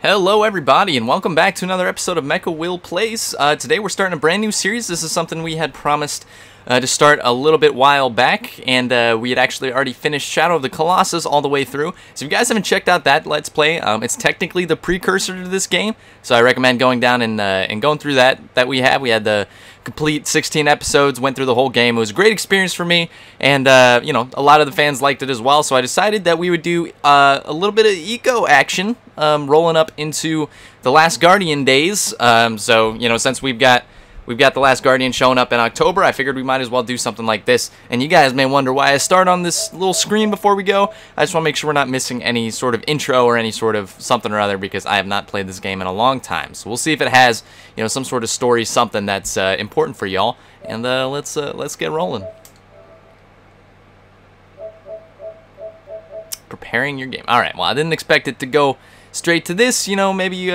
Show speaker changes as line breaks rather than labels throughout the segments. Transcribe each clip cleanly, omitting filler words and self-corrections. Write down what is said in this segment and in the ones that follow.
Hello everybody and welcome back to another episode of MechaWill Plays. Today we're starting a brand new series. This is something we had promised to start a little bit while back, and we had actually already finished Shadow of the Colossus all the way through. So if you guys haven't checked out that Let's Play, it's technically the precursor to this game, so I recommend going down and going through that we had. We had the complete 16 episodes, went through the whole game. It was a great experience for me, and you know, a lot of the fans liked it as well, so I decided that we would do a little bit of eco action, rolling up into the Last Guardian days. So you know, since we've got the Last Guardian showing up in October, I figured we might as well do something like this. And you guys may wonder why I start on this little screen before we go. I just want to make sure we're not missing any sort of intro or any sort of something or other, because I have not played this game in a long time. So we'll see if it has, you know, some sort of story, something that's important for y'all. And let's get rolling. Preparing your game. All right. Well, I didn't expect it to go straight to this. You know, maybe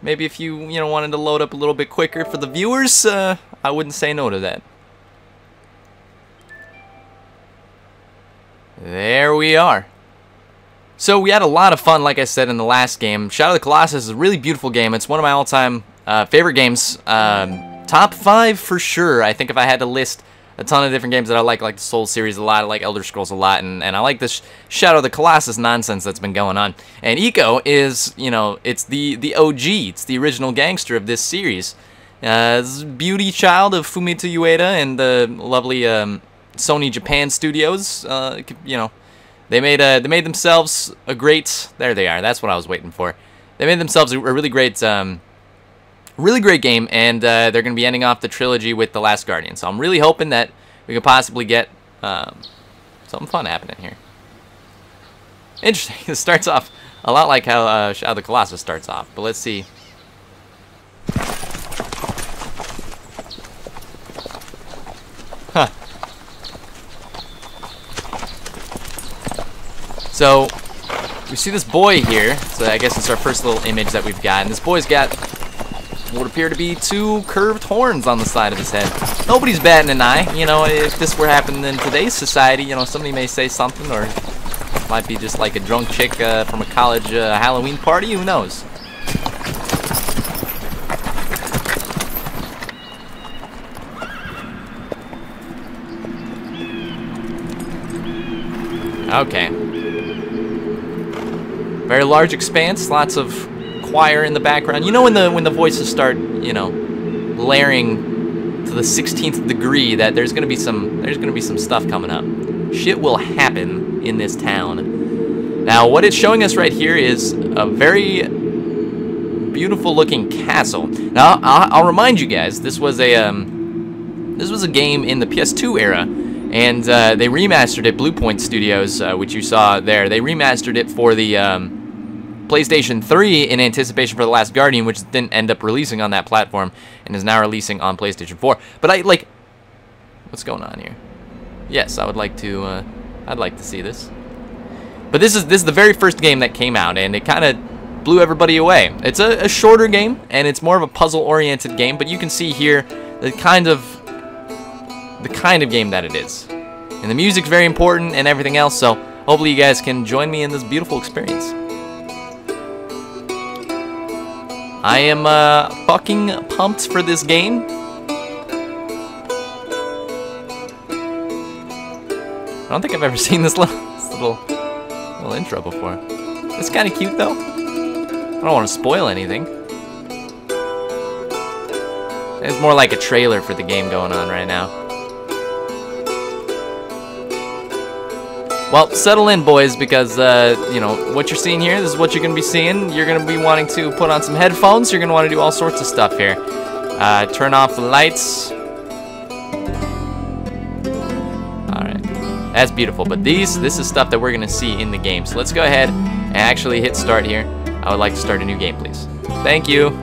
if you wanted to load up a little bit quicker for the viewers, I wouldn't say no to that. There we are. So we had a lot of fun, like I said, in the last game. Shadow of the Colossus is a really beautiful game. It's one of my all-time favorite games. Top 5 for sure. I think if I had to list a ton of different games that I like the Souls series a lot, I like Elder Scrolls a lot, and I like this Shadow of the Colossus nonsense that's been going on. And Eco is, you know, it's the OG, it's the original gangster of this series. It's beauty child of Fumito Ueda and the lovely Sony Japan studios. You know, they made themselves a great, there they are, that's what I was waiting for. They made themselves a really great game, and they're going to be ending off the trilogy with The Last Guardian. So I'm really hoping that we could possibly get something fun happening here. Interesting. It starts off a lot like how Shadow of the Colossus starts off, but let's see. Huh. So we see this boy here. So I guess it's our first little image that we've got, and this boy's got what appear to be 2 curved horns on the side of his head. Nobody's batting an eye. You know, if this were happening in today's society, you know, somebody may say something, or it might be just like a drunk chick from a college Halloween party. Who knows? Okay. Very large expanse, lots of choir in the background. You know, when the voices start, you know, layering to the 16th degree, that there's gonna be some stuff coming up. Shit will happen in this town. Now, what it's showing us right here is a very beautiful looking castle. Now, I'll remind you guys, this was a game in the PS2 era, and they remastered it. Bluepoint Studios, which you saw there, they remastered it for the PlayStation 3 in anticipation for The Last Guardian, which didn't end up releasing on that platform and is now releasing on PlayStation 4. But what's going on here? Yes, I'd like to see this. But this is the very first game that came out, and it kind of blew everybody away. It's a shorter game, and it's more of a puzzle-oriented game, but you can see here the kind of game that it is. And the music's very important and everything else, so hopefully you guys can join me in this beautiful experience. I am fucking pumped for this game. I don't think I've ever seen this little intro before. It's kind of cute though. I don't want to spoil anything. It's more like a trailer for the game going on right now. Well, settle in, boys, because, you know, what you're seeing here, this is what you're going to be seeing. You're going to be wanting to put on some headphones. You're going to want to do all sorts of stuff here. Turn off the lights. Alright. That's beautiful. But this is stuff that we're going to see in the game. So let's go ahead and actually hit start here. I would like to start a new game, please. Thank you.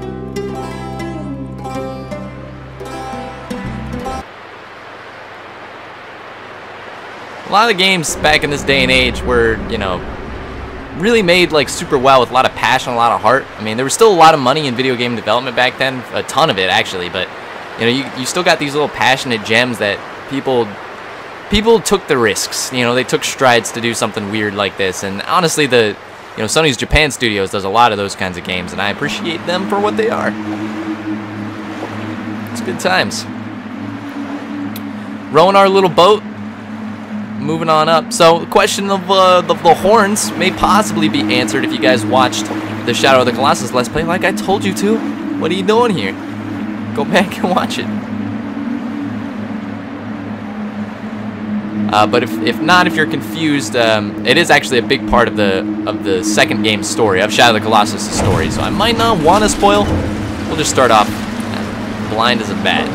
A lot of the games back in this day and age were, you know, really made like super well with a lot of passion, a lot of heart. I mean, there was still a lot of money in video game development back then, a ton of it actually, but you know, you still got these little passionate gems that people took the risks. You know, they took strides to do something weird like this. And honestly, the You know, Sony's Japan Studios does a lot of those kinds of games, and I appreciate them for what they are. It's good times. Rowing our little boat, moving on up. So the question of the horns may possibly be answered if you guys watched the Shadow of the Colossus Let's Play like I told you to. What are you doing here? Go back and watch it. But if not, if you're confused, it is actually a big part of the second game's story, of Shadow of the Colossus' story. So I might not want to spoil. We'll just start off blind as a bat.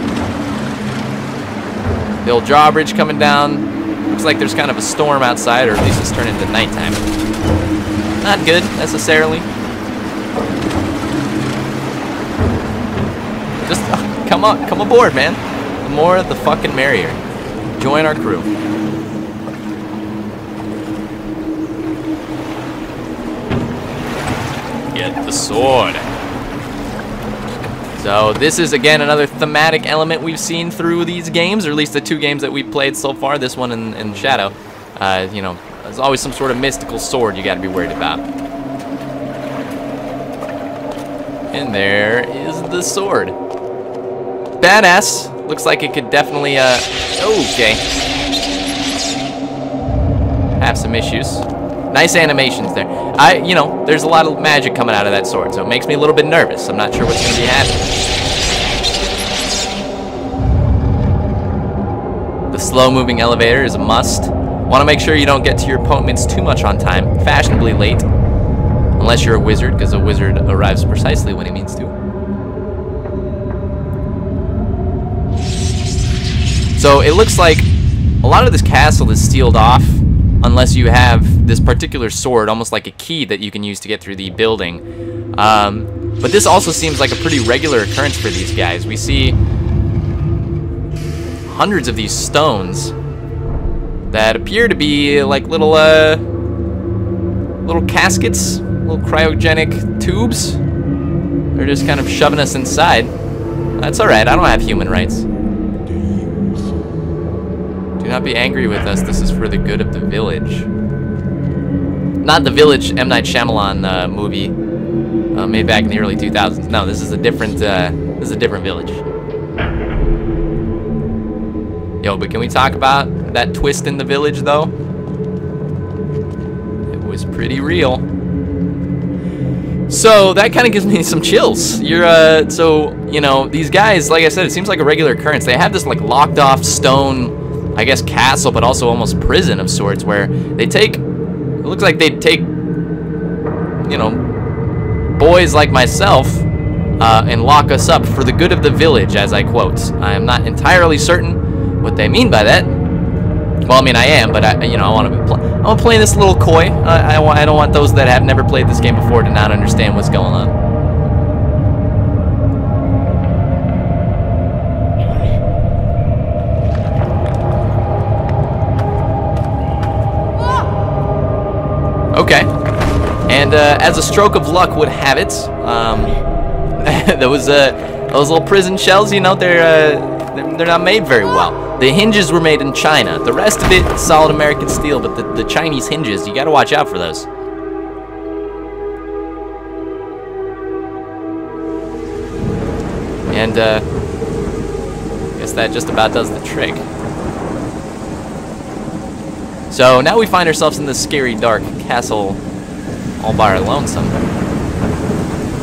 The old drawbridge coming down. Looks like there's kind of a storm outside, or at least it's turning into nighttime. Not good, necessarily. Just come aboard, man. The more, the fucking merrier. Join our crew. Get the sword. So this is, again, another thematic element we've seen through these games, or at least the two games that we've played so far, this one and Shadow. You know, there's always some sort of mystical sword you gotta be worried about. And there is the sword. Badass. Looks like it could definitely, okay. Have some issues. Nice animations there. You know, there's a lot of magic coming out of that sword, so it makes me a little bit nervous. I'm not sure what's going to be happening. The slow-moving elevator is a must. Want to make sure you don't get to your appointments too much on time, fashionably late. Unless you're a wizard, because a wizard arrives precisely when he means to. So it looks like a lot of this castle is sealed off unless you have this particular sword, almost like a key that you can use to get through the building. But this also seems like a pretty regular occurrence for these guys. We see hundreds of these stones that appear to be like little caskets, little cryogenic tubes. They're just kind of shoving us inside. That's alright, I don't have human rights. Do not be angry with us. This is for the good of the village. Not the Village M. Night Shyamalan movie made back in the early 2000s. No, this is a different village. Yo, but can we talk about that twist in the village, though? It was pretty real. So that kind of gives me some chills. So you know, these guys, like I said, it seems like a regular occurrence. They have this like locked off stone, I guess, castle, but also almost prison of sorts, where they take, it looks like they'd take, you know, boys like myself and lock us up for the good of the village, as I quote. I am not entirely certain what they mean by that. Well, I mean, I am, but I want to play this a little coy. I don't want those that have never played this game before to not understand what's going on. Okay, and as a stroke of luck would have it, those little prison shells, you know, they're not made very well. The hinges were made in China. The rest of it, solid American steel, but the Chinese hinges, you gotta watch out for those. And I guess that just about does the trick. So now we find ourselves in this scary, dark castle all by our lonesome.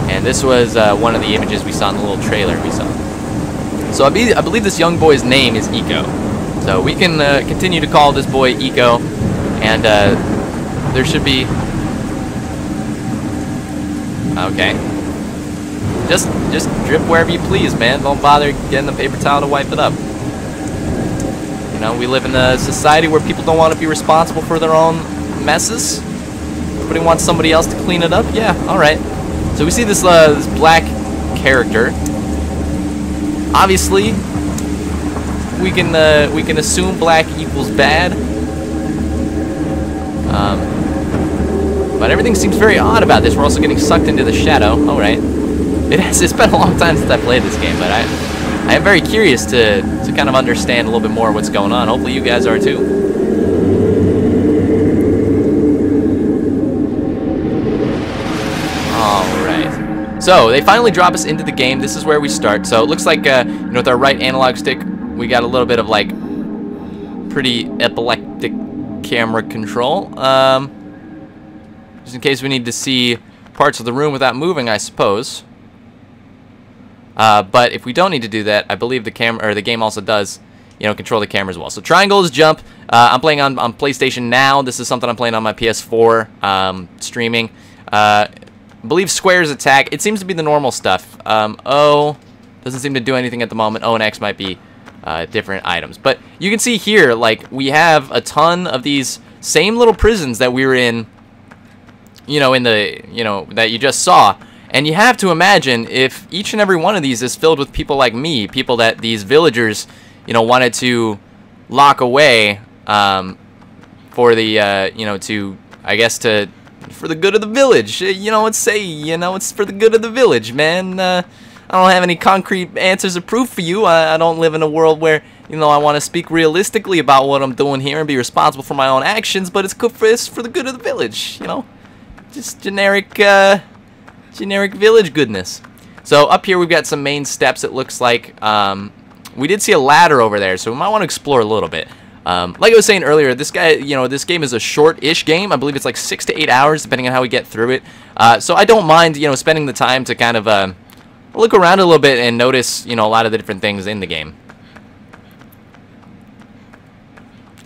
And this was one of the images we saw in the little trailer we saw. So I believe this young boy's name is Eco. So we can continue to call this boy Eco, and there should be... Okay. Just drip wherever you please, man. Don't bother getting the paper towel to wipe it up. You know, we live in a society where people don't want to be responsible for their own messes. Everybody wants somebody else to clean it up. Yeah, all right. So we see this black character. Obviously, we can assume black equals bad. But everything seems very odd about this. We're also getting sucked into the shadow. All right. It's been a long time since I played this game, but I am very curious to kind of understand a little bit more what's going on. Hopefully you guys are too. Alright. So, they finally drop us into the game. This is where we start. So, it looks like, you know, with our right analog stick, we got a little bit of, like, pretty epileptic camera control. Just in case we need to see parts of the room without moving, I suppose. But if we don't need to do that, I believe the camera, or the game also does, you know, control the camera as well. So triangle is jump. I'm playing on PlayStation Now. This is something I'm playing on my PS4, streaming. I believe square is attack. It seems to be the normal stuff. O doesn't seem to do anything at the moment. O and X might be different items. But you can see here, like, we have a ton of these same little prisons that we were in, you know, that you just saw. And you have to imagine if each and every one of these is filled with people like me, people that these villagers, you know, wanted to lock away for the, you know, to, I guess, for the good of the village. You know, it's for the good of the village, man. I don't have any concrete answers or proof for you. I don't live in a world where, you know, I want to speak realistically about what I'm doing here and be responsible for my own actions, but it's for the good of the village, you know. Just generic village goodness. So up here we've got some main steps, it looks like. We did see a ladder over there, so we might want to explore a little bit. Like I was saying earlier, this game is a short-ish game. I believe it's like 6 to 8 hours, depending on how we get through it. So I don't mind, you know, spending the time to kind of look around a little bit and notice, you know, a lot of the different things in the game.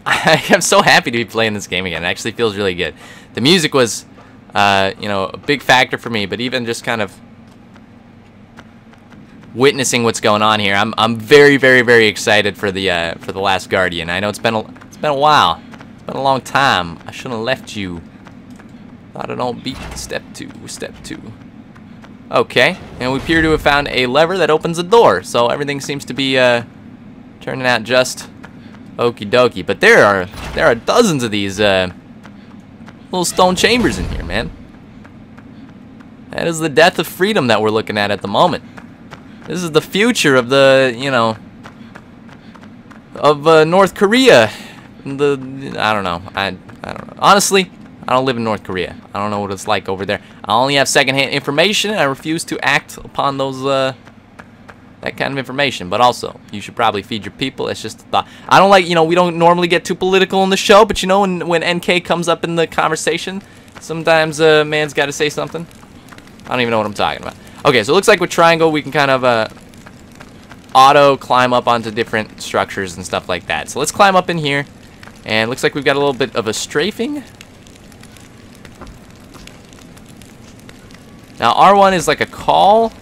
I'm so happy to be playing this game again. It actually feels really good. The music was, you know, a big factor for me, but even just kind of witnessing what's going on here, I'm very, very, very excited for the Last Guardian. I know it's been a while. It's been a long time. I shouldn't have left you. Thought I don't beat step two. Okay, and we appear to have found a lever that opens a door, so everything seems to be turning out just okie dokie. But there are dozens of these little stone chambers in here, man. That is the death of freedom that we're looking at the moment. This is the future of the, you know, of North Korea. I don't know. I don't know. Honestly, I don't live in North Korea. I don't know what it's like over there. I only have secondhand information, and I refuse to act upon those that kind of information. But also, you should probably feed your people. It's just a thought. I don't like, you know, we don't normally get too political in the show, but you know, when NK comes up in the conversation, sometimes a man's got to say something. I don't even know what I'm talking about. Okay, so it looks like with triangle, we can kind of auto climb up onto different structures and stuff like that. So let's climb up in here, and it looks like we've got a little bit of a strafing. Now R1 is like a call.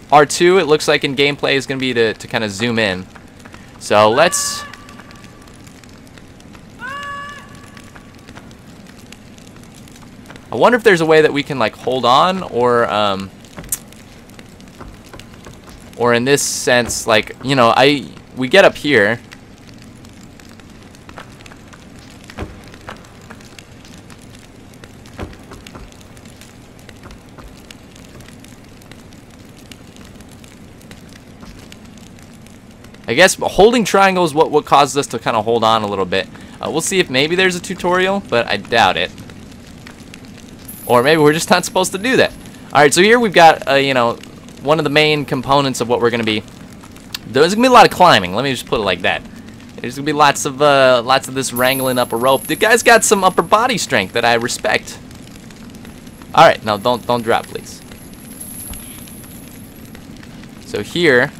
R2, it looks like in gameplay, is going to be to kind of zoom in. So let's... I wonder if there's a way that we can, like, hold on, or in this sense, like, you know, we get up here. I guess holding triangle is what causes us to kind of hold on a little bit. We'll see if maybe there's a tutorial, but I doubt it. Or maybe we're just not supposed to do that. Alright, so here we've got, you know, one of the main components of what we're going to be. There's going to be a lot of climbing. Let me just put it like that. There's going to be lots of this wrangling up a rope. The guy's got some upper body strength that I respect. Alright, no, don't drop, please. So here...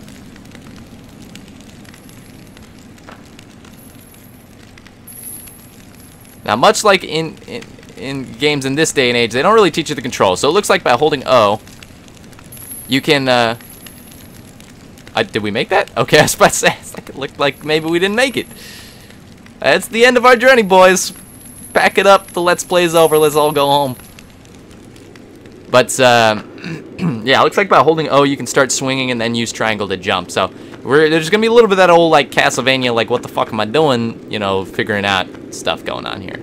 Now, much like in games in this day and age, they don't really teach you the controls. So it looks like by holding O, you can, did we make that? Okay, I was about to say, it looked like maybe we didn't make it. That's the end of our journey, boys. Pack it up, the Let's Play is over, let's all go home. But, yeah, it looks like by holding O, you can start swinging and then use triangle to jump. So, there's going to be a little bit of that old, like, Castlevania, like, what the fuck am I doing, you know, figuring out stuff going on here.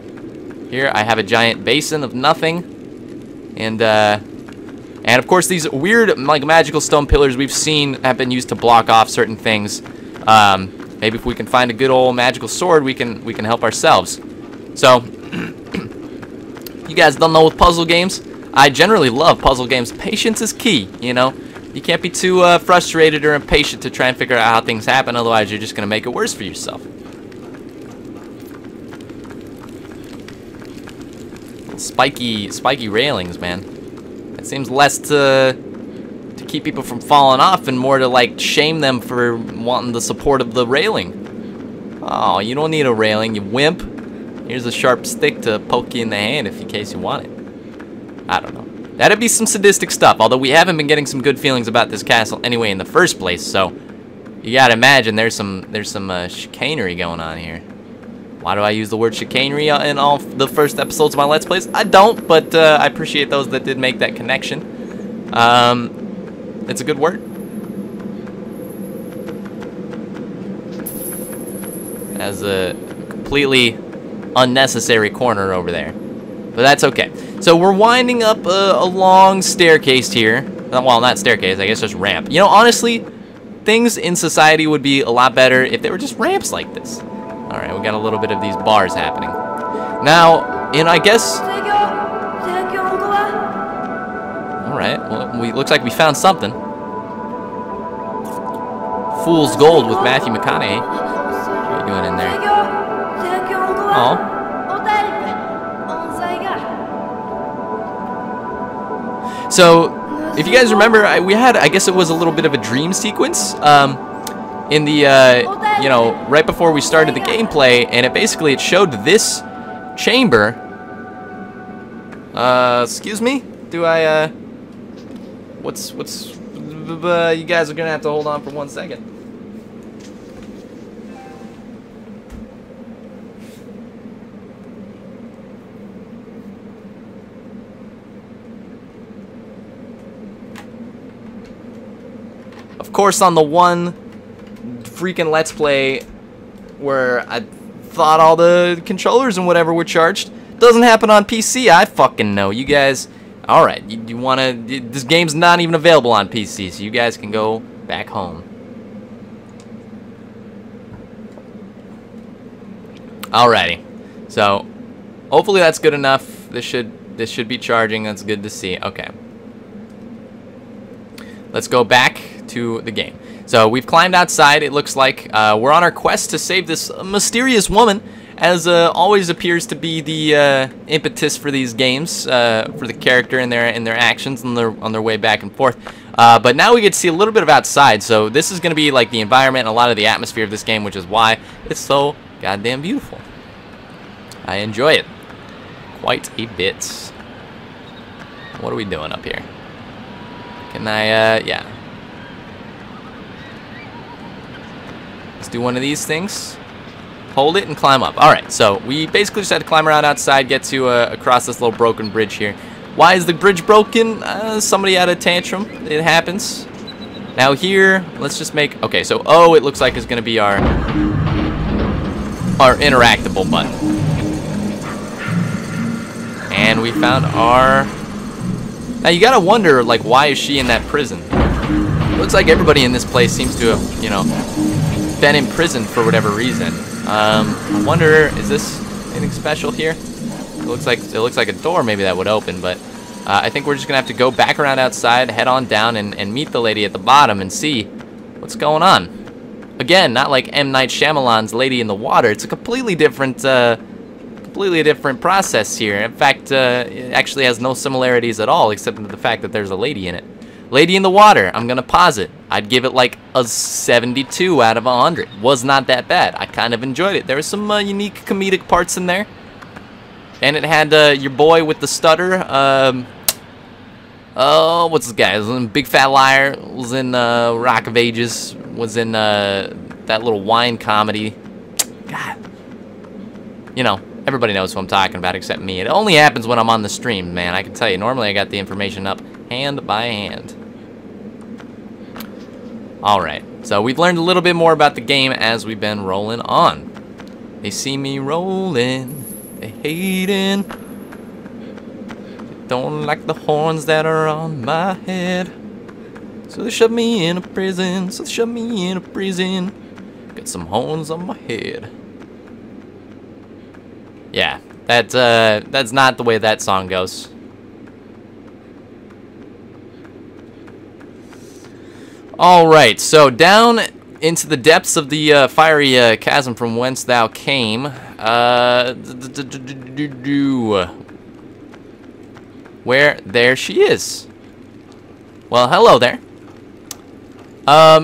Here, I have a giant basin of nothing. And of course, these weird, like, magical stone pillars we've seen have been used to block off certain things. Maybe if we can find a good old magical sword, we can help ourselves. So, you guys don't know with puzzle games, I generally love puzzle games. Patience is key, you know? You can't be too frustrated or impatient to try and figure out how things happen, otherwise you're just going to make it worse for yourself. Spiky railings, man. It seems less to keep people from falling off and more to, like, shame them for wanting the support of the railing. Oh, you don't need a railing, you wimp. Here's a sharp stick to poke you in the hand in case you want it. I don't know. That'd be some sadistic stuff, although we haven't been getting some good feelings about this castle anyway in the first place, so you gotta imagine there's some chicanery going on here. Why do I use the word chicanery in all the first episodes of my Let's Plays? I don't, but I appreciate those that did make that connection. It's a good word. As a completely unnecessary corner over there. But that's okay. So we're winding up a long staircase here. Well, not staircase, I guess just ramp. You know, honestly, things in society would be a lot better if they were just ramps like this. Alright, we got a little bit of these bars happening. Now, I guess... Alright, well, looks like we found something. Fool's Gold with Matthew McConaughey. What are you doing in there? Oh. So, if you guys remember, we had, I guess it was a little bit of a dream sequence in the, you know, right before we started the gameplay, and it showed this chamber. Excuse me? Do I, you guys are gonna have to hold on for 1 second. Of course, on the one freaking Let's Play where I thought all the controllers and whatever were charged, doesn't happen on PC. I fucking know. You guys, alright, you wanna, this game's not even available on PC, so you guys can go back home. Alrighty, so hopefully that's good enough. This should be charging. That's good to see. Okay. Let's go back to the game. So we've climbed outside. It looks like we're on our quest to save this mysterious woman, as always appears to be the impetus for these games, for the character and their actions on their way back and forth. But now we get to see a little bit of outside. So this is going to be like the environment and a lot of the atmosphere of this game, which is why it's so goddamn beautiful. I enjoy it quite a bit. What are we doing up here? Can I, yeah. Let's do one of these things. Hold it and climb up. Alright, so we basically just had to climb around outside, get to across this little broken bridge here. Why is the bridge broken? Somebody had a tantrum. It happens. Now here, let's just make, okay, so O, it looks like is going to be our interactable button. And we found our... Now you gotta wonder, like, why is she in that prison? Looks like everybody in this place seems to have, you know, been imprisoned for whatever reason. I wonder, is this anything special here? It looks like a door maybe that would open, but I think we're just gonna have to go back around outside, head on down, and meet the lady at the bottom and see what's going on. Again, not like M. Night Shyamalan's Lady in the Water. It's a completely different process here. In fact, it actually has no similarities at all, except for the fact that there's a lady in it. Lady in the Water, I'm gonna pause it. I'd give it like a 72 out of 100. Was not that bad. I kind of enjoyed it. There were some unique comedic parts in there. And it had your boy with the stutter. Oh, what's this guy? Was in Big Fat Liar. Was in Rock of Ages. Was in that little wine comedy. God. You know, everybody knows who I'm talking about except me. It only happens when I'm on the stream, man. I can tell you. Normally I got the information up hand by hand. Alright, so we've learned a little bit more about the game as we've been rolling on. They see me rolling, they hating. They don't like the horns that are on my head. So they shove me in a prison, Got some horns on my head. Yeah, that's not the way that song goes. Alright, so down into the depths of the fiery chasm from whence thou came. Where? There she is. Well, hello there.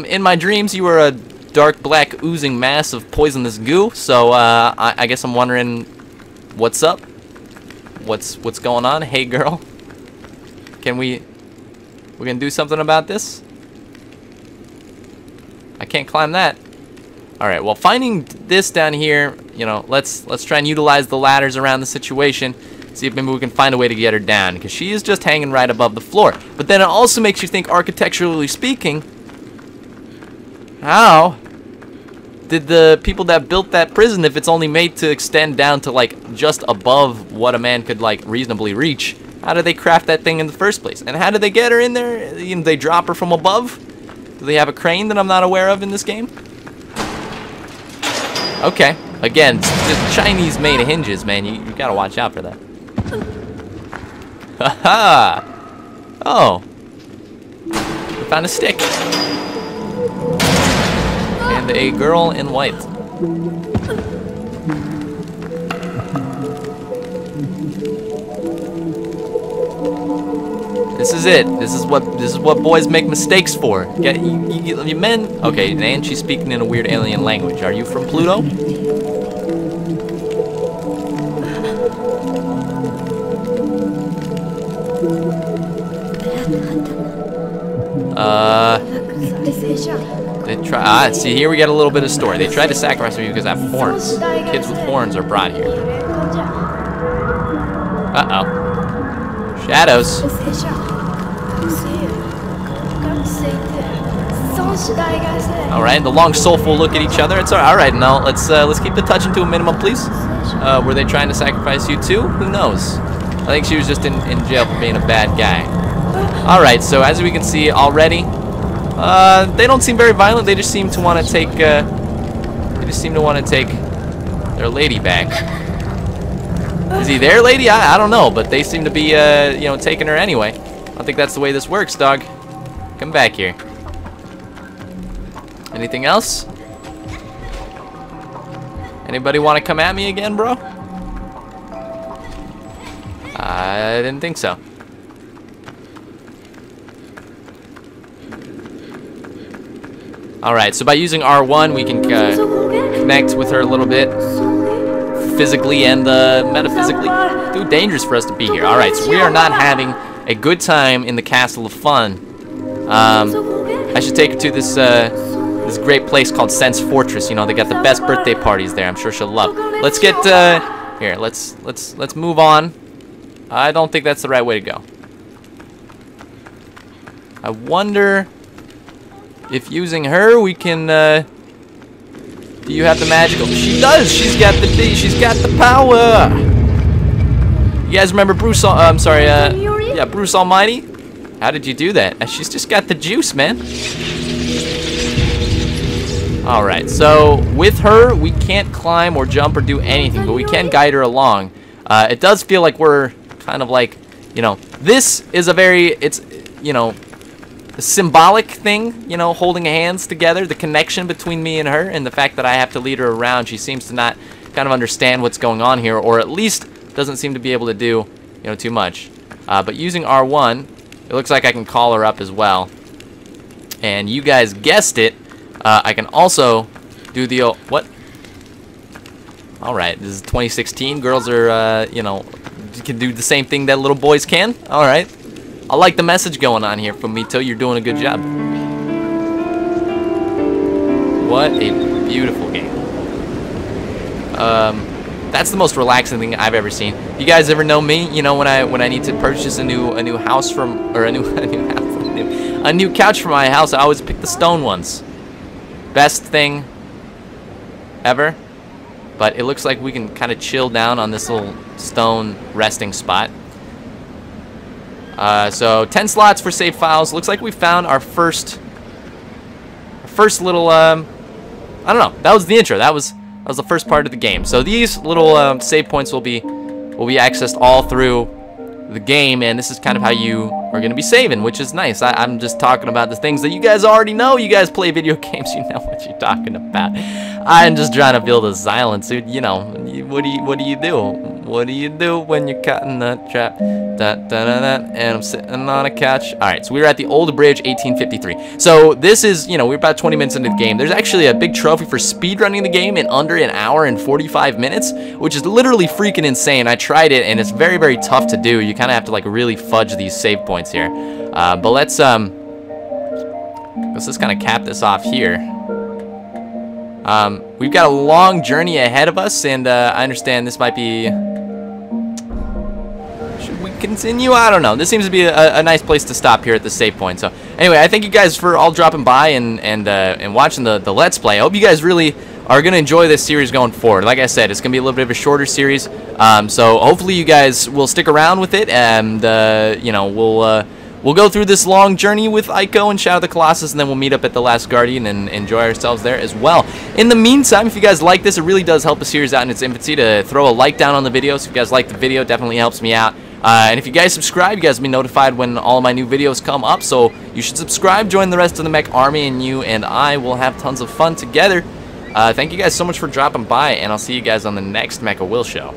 In my dreams, you were a dark black oozing mass of poisonous goo, so I guess I'm wondering what's up? What's going on? Hey girl. We're gonna do something about this? I can't climb that. Alright, well, finding this down here, you know, let's try and utilize the ladders around the situation. See if maybe we can find a way to get her down, because she is just hanging right above the floor. But then it also makes you think, architecturally speaking, how did the people that built that prison, if it's only made to extend down to, like, just above what a man could, like, reasonably reach, how did they craft that thing in the first place? And how did they get her in there? You know, they drop her from above? Do they have a crane that I'm not aware of in this game? Okay. Again, the Chinese-made hinges, man. You gotta watch out for that. Haha! Oh. We found a stick. And a girl in white. This is it. This is what boys make mistakes for. Yeah, you men. Okay, and she's speaking in a weird alien language. Are you from Pluto? They try. See, here we get a little bit of story. They tried to sacrifice me because I have horns. Kids with horns are brought here. Uh-oh. Shadows. Alright, the long soulful look at each other. It's alright. Now let's keep the touching to a minimum, please. Were they trying to sacrifice you too? Who knows? I think she was just in jail for being a bad guy. Alright, so as we can see already, they don't seem very violent. They just seem to want to take their lady back. Is he their lady? I don't know, but they seem to be you know, taking her anyway. I don't think that's the way this works, dog. Come back here. Anything else? Anybody want to come at me again, bro? I didn't think so. Alright, so by using R1, we can connect with her a little bit. Physically and metaphysically. Too dangerous for us to be here. Alright, so we are not having a good time in the Castle of Fun. I should take her to this this great place called Sense Fortress. You know, they got the best birthday parties there. I'm sure she'll love. Let's get here. Let's move on. I don't think that's the right way to go. I wonder if using her we can. Do you have the magical? She does. She's got the power. You guys remember Bruce? I'm sorry. Yeah, Bruce Almighty. How did you do that? She's just got the juice, man. Alright, so with her, we can't climb or jump or do anything, but we can guide her along. It does feel like we're kind of like, you know, this is a very, it's, you know, a symbolic thing, you know, holding hands together, the connection between me and her, and the fact that I have to lead her around. She seems to not kind of understand what's going on here, or at least doesn't seem to be able to do, you know, too much. But using R1, it looks like I can call her up as well. And you guys guessed it, I can also do the what? Alright, this is 2016. Girls are, you know, can do the same thing that little boys can. Alright. I like the message going on here from Mito. You're doing a good job. What a beautiful game. That's the most relaxing thing I've ever seen. You guys ever know me? You know, when I need to purchase a new house from, or a new couch for my house, I always pick the stone ones. Best thing ever. But it looks like we can kind of chill down on this little stone resting spot. So 10 slots for save files. Looks like we found our first little I don't know. That was the intro. That was the first part of the game. So these little save points will be accessed all through the game, and this is kind of how you are going to be saving, which is nice. I'm just talking about the things that you guys already know. You guys play video games, you know what you're talking about. I'm just trying to build a silence, dude. You know, what do you do? What do you do when you're caught in the trap? And I'm sitting on a couch. All right, so we were at the Old Bridge, 1853. So this is, you know, we're about 20 minutes into the game. There's actually a big trophy for speedrunning the game in under an hour and 45 minutes, which is literally freaking insane. I tried it, and it's very, very tough to do. You kind of have to, like, really fudge these save points here. But let's just kind of cap this off here. We've got a long journey ahead of us, and I understand this might be... Should we continue? I don't know. This seems to be a nice place to stop here at the save point. So anyway, I thank you guys for all dropping by and watching the Let's Play. I hope you guys really are going to enjoy this series going forward. Like I said, it's going to be a little bit of a shorter series. So hopefully you guys will stick around with it, and you know, we'll go through this long journey with Ico and Shadow of the Colossus, and then we'll meet up at the Last Guardian and enjoy ourselves there as well. In the meantime, if you guys like this, it really does help the series out in its infancy to throw a like down on the video. So if you guys like the video, definitely helps me out. And if you guys subscribe, you guys will be notified when all of my new videos come up. So you should subscribe, join the rest of the Mech Army, and you and I will have tons of fun together. Thank you guys so much for dropping by, and I'll see you guys on the next MechaWill show.